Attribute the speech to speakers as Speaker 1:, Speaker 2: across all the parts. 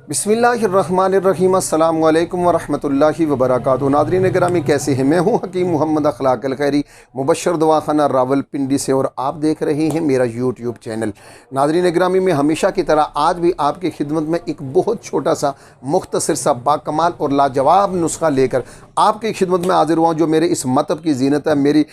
Speaker 1: बिस्मिल्लाहिर्रहमानिर्रहीम अस्सलामु अलैकुम वरहमतुल्लाहि वबरकातुहू। नाज़रीन गिरामी, कैसे हैं? मैं हूं हकीम मोहम्मद अखलाक अल खैरी, मुबशर दवाखाना रावलपिंडी से, और आप देख रहे हैं मेरा यूट्यूब चैनल। नाज़रीन गिरामी, मैं हमेशा की तरह आज भी आपकी खिदमत में एक बहुत छोटा सा मुख्तसर सा बाकमाल और लाजवाब नुस्खा लेकर आपकी खिदमत में हाजिर हुआ, जो मेरे इस मतब की जीनत है, मेरी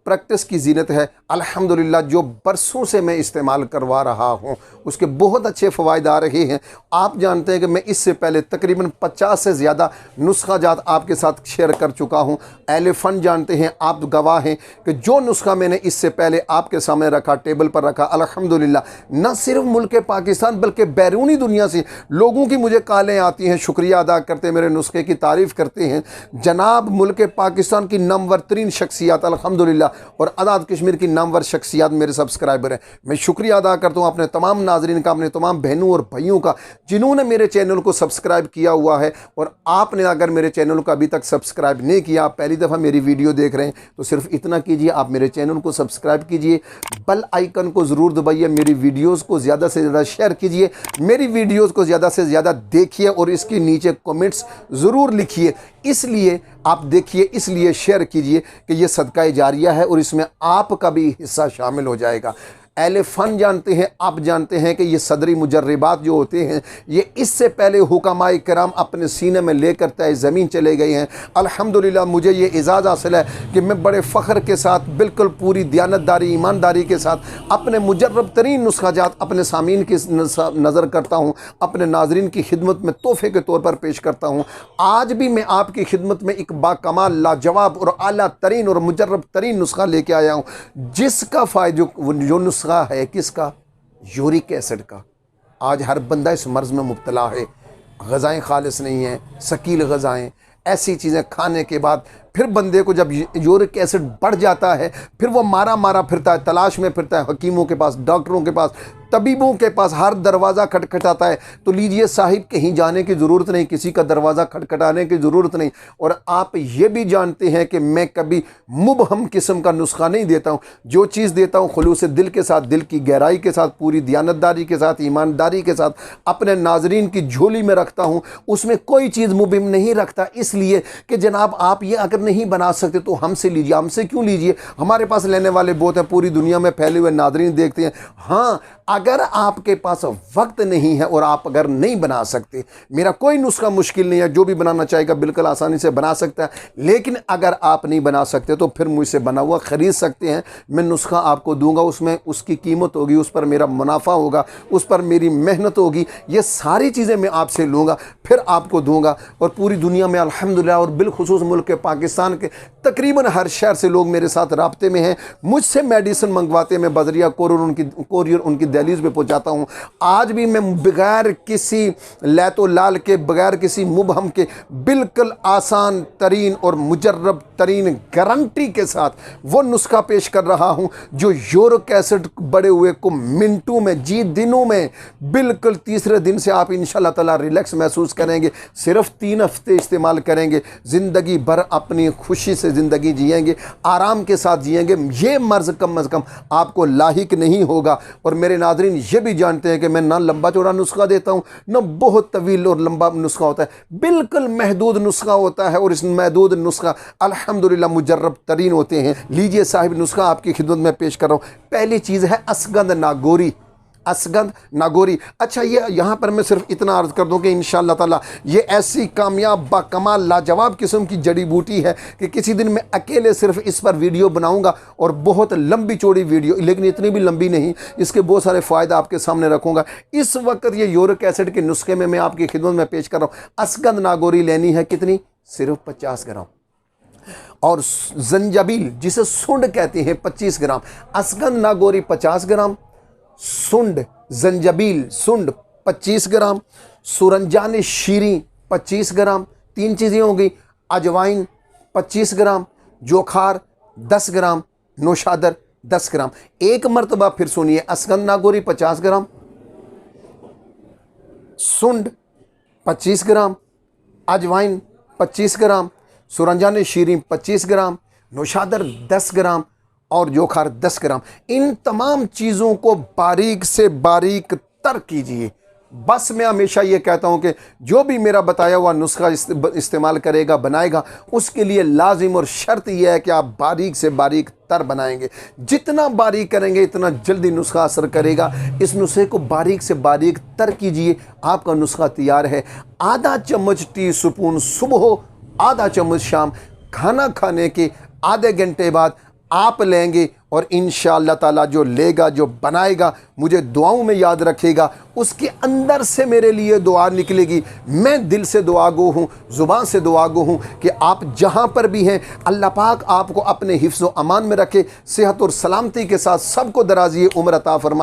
Speaker 1: प्रैक्टिस की जीनत है। अल्हम्दुलिल्लाह, जो बरसों से मैं इस्तेमाल करवा रहा हूँ, उसके बहुत अच्छे फ़वाइद आ रहे हैं। आप जानते हैं कि मैं इससे पहले तकरीबन 50 से ज़्यादा नुस्खा जात आपके साथ शेयर कर चुका हूँ। एलिफेंट जानते हैं, आप गवाह हैं कि जो नुस्खा मैंने इससे पहले आपके सामने रखा, टेबल पर रखा, अल्हम्दुलिल्लाह न सिर्फ मुल्क पाकिस्तान बल्कि बैरूनी दुनिया से लोगों की मुझे कॉलें आती हैं, शुक्रिया अदा करते हैं, मेरे नुस्खे की तारीफ़ करते हैं। जनाब, मुल्क पाकिस्तान की नंबर 3 शख्सियत अल्हम्दुलिल्लाह और आज़ाद कश्मीर की नामवर शख्सियत मेरे सब्सक्राइबर हैं। मैं शुक्रिया अदा करता हूँ अपने तमाम नाजरीन का, अपने तमाम बहनों और भाइयों का, जिन्होंने मेरे चैनल को सब्सक्राइब किया हुआ है। और आपने अगर मेरे चैनल को अभी तक सब्सक्राइब नहीं किया, आप पहली दफ़ा मेरी वीडियो देख रहे हैं, तो सिर्फ इतना कीजिए, आप मेरे चैनल को सब्सक्राइब कीजिए, बेल आइकन को ज़रूर दबाइए, मेरी वीडियोज़ को ज़्यादा से ज़्यादा शेयर कीजिए, मेरी वीडियोज़ को ज़्यादा से ज़्यादा देखिए और इसके नीचे कमेंट्स ज़रूर लिखिए। इसलिए आप देखिए, इसलिए शेयर कीजिए कि ये सदका जारिया है और इसमें आपका भी हिस्सा शामिल हो जाएगा। एलिफेंट जानते हैं, आप जानते हैं कि ये सदरी मुजर्रिबात जो होते हैं, ये इससे पहले हुक्माए किराम अपने सीने में लेकर तय ज़मीन चले गए हैं। अल्हम्दुलिल्लाह, मुझे ये एजाज़ हासिल है कि मैं बड़े फ़ख्र के साथ, बिल्कुल पूरी दियानतदारी, ईमानदारी के साथ अपने मुजर्रब तरीन नुस्खा जात अपने सामीन की नज़र करता हूँ, अपने नाजरीन की खिदमत में तोहफ़े के तौर पर पेश करता हूँ। आज भी मैं आपकी खिदमत में एक बाकमाल, लाजवाब और आला तरीन और मुजर्रब तरीन नुस्खा लेके आया हूँ, जिसका फ़ायदा जो नुस्खा है किसका? यूरिक एसिड का। आज हर बंदा इस मर्ज़ में मुब्तला है। ग़ज़ाएँ खालिस नहीं हैं, शकील ग़ज़ाएँ, ऐसी चीज़ें खाने के बाद फिर बंदे को जब यूरिक एसिड बढ़ जाता है, फिर वो मारा मारा फिरता है, तलाश में फिरता है, हकीमों के पास, डॉक्टरों के पास, तबीबों के पास, हर दरवाज़ा खटखटाता है। तो लीजिए साहिब, कहीं जाने की ज़रूरत नहीं, किसी का दरवाज़ा खटखटाने की ज़रूरत नहीं। और आप ये भी जानते हैं कि मैं कभी मुबहम किस्म का नुस्खा नहीं देता हूँ। जो चीज़ देता हूँ खुलूस दिल के साथ, दिल की गहराई के साथ, पूरी दियानतदारी के साथ, ईमानदारी के साथ अपने नाजरीन की झोली में रखता हूँ। उसमें कोई चीज़ मुबहम नहीं रखता, इसलिए कि जनाब आप ये अगर नहीं बना सकते तो हमसे लीजिए। हमसे क्यों लीजिए? हमारे पास लेने वाले बहुत हैं, पूरी दुनिया में फैले हुए नाजरीन देखते हैं। हाँ, अगर आपके पास वक्त नहीं है और आप अगर नहीं बना सकते, मेरा कोई नुस्खा मुश्किल नहीं है, जो भी बनाना चाहेगा बिल्कुल आसानी से बना सकता है। लेकिन अगर आप नहीं बना सकते तो फिर मुझसे बना हुआ ख़रीद सकते हैं। मैं नुस्खा आपको दूंगा, उसमें उसकी कीमत होगी, उस पर मेरा मुनाफा होगा, उस पर मेरी मेहनत होगी। ये सारी चीज़ें मैं आपसे लूँगा, फिर आपको दूंगा। और पूरी दुनिया में अल्हम्दुलिल्लाह और बिलखुसूस मुल्क के पाकिस्तान के तकरीबन हर शहर से लोग मेरे साथ राब्ते में हैं, मुझसे मेडिसिन मंगवाते हैं। मैं बजरिया कोरियर उनकी दहलीज पे पहुंचाता हूं। आज भी मैं बगैर किसी लैतो लाल के, बगैर किसी मुबहम के, बिल्कुल आसान तरीन और मुजर्रब तरीन गारंटी के साथ वो नुस्खा पेश कर रहा हूं, जो यूरिक एसिड बढ़े हुए को मिनटों में, जी दिनों में, बिल्कुल तीसरे दिन से आप इंशाल्लाह ताला रिलैक्स महसूस करेंगे। सिर्फ 3 हफ्ते इस्तेमाल करेंगे, ज़िंदगी भर अपनी खुशी से ज़िंदगी जिएंगे, आराम के साथ जिएंगे। ये मर्ज़ कम अज़ कम आपको लाहिक नहीं होगा। और मेरे नाज़रीन ये भी जानते हैं कि मैं ना लंबा चौड़ा नुस्खा देता हूँ, ना बहुत तवील और लंबा नुस्खा होता है, बिल्कुल महदूद नुस्खा होता है। और इस महदूद नुस्खा अल्हम्दुलिल्लाह मुजर्रब तरीन होते हैं। लीजिए साहिब, नुस्खा आपकी खिदमत में पेश कर रहा हूँ। पहली चीज़ है असगंध नागोरी। असगंध नागोरी। अच्छा, ये यहाँ पर मैं सिर्फ इतना अर्ज़ कर दूँ कि इंशाअल्लाह ताला ये ऐसी कामयाब, बाकमाल, लाजवाब किस्म की जड़ी बूटी है कि किसी दिन मैं अकेले सिर्फ इस पर वीडियो बनाऊँगा, और बहुत लंबी चौड़ी वीडियो, लेकिन इतनी भी लंबी नहीं, इसके बहुत सारे फ़ायदे आपके सामने रखूँगा। इस वक्त ये यूरिक एसिड के नुस्खे में मैं आपकी खिदमत में पेश कर रहा हूँ। असगंध नागोरी लेनी है, कितनी? सिर्फ 50 ग्राम। और जंजाबिल, जिसे सुंड कहते हैं, 25 ग्राम। असगंध नागोरी 50 ग्राम, सुंड, जंजाबिल, सुंड 25 ग्राम, सुरंजान शीरी 25 ग्राम, 3 चीज़ें हो गई। अजवाइन 25 ग्राम, जोखार 10 ग्राम, नौशादर 10 ग्राम। एक मरतबा फिर सुनिए, असगंध नागोरी 50 ग्राम, सुंड 25 ग्राम, अजवाइन 25 ग्राम, सुरंजान शीरी 25 ग्राम, नौशादर 10 ग्राम और जोखार 10 ग्राम। इन तमाम चीज़ों को बारीक से बारीक तर कीजिए, बस मैं हमेशा ये कहता हूँ कि जो भी मेरा बताया हुआ नुस्खा इस्तेमाल करेगा, बनाएगा, उसके लिए लाजिम और शर्त यह है कि आप बारीक से बारीक तर बनाएंगे। जितना बारीक करेंगे इतना जल्दी नुस्खा असर करेगा। इस नुस्खे को बारीक से बारीक तर कीजिए, आपका नुस्खा तैयार है। आधा चम्मच टी स्पून सुबह, आधा चम्मच शाम, खाना खाने के आधे घंटे बाद आप लेंगे और इंशाअल्लाह ताला जो लेगा, जो बनाएगा, मुझे दुआओं में याद रखेगा, उसके अंदर से मेरे लिए दुआ निकलेगी। मैं दिल से दुआ गो हूँ, ज़ुबान से दुआ गो हूँ कि आप जहाँ पर भी हैं अल्लाह पाक आपको अपने हिफ्ज़ व अमान में रखे, सेहत और सलामती के साथ सबको दराज़ी उम्र अता फरमाए।